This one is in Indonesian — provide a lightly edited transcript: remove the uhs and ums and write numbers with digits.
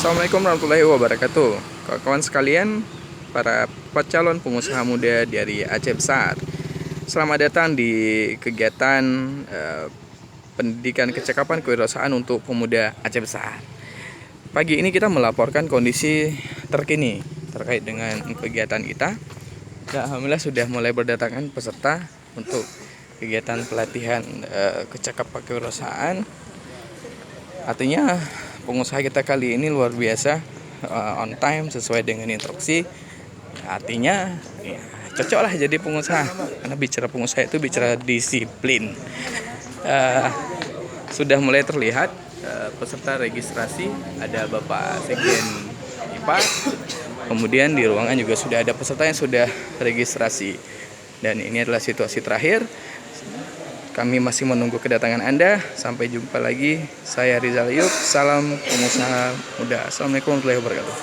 Assalamualaikum warahmatullahi wabarakatuh. Kawan-kawan sekalian, para calon pengusaha muda dari Aceh Besar, selamat datang di kegiatan pendidikan kecakapan kewirausahaan untuk pemuda Aceh Besar. Pagi ini kita melaporkan kondisi terkini terkait dengan kegiatan kita. Dan alhamdulillah sudah mulai berdatangan peserta untuk kegiatan pelatihan kecakapan kewirausahaan. Artinya pengusaha kita kali ini luar biasa, on time sesuai dengan instruksi. Artinya ya, cocok lah jadi pengusaha, karena bicara pengusaha itu bicara disiplin. Sudah mulai terlihat peserta registrasi, ada Bapak Sekjen IPA, kemudian di ruangan juga sudah ada peserta yang sudah registrasi. Dan ini adalah situasi terakhir. Kami masih menunggu kedatangan Anda. Sampai jumpa lagi. Saya Rizal Yub. Salam pengusaha muda. Assalamualaikum warahmatullahi wabarakatuh.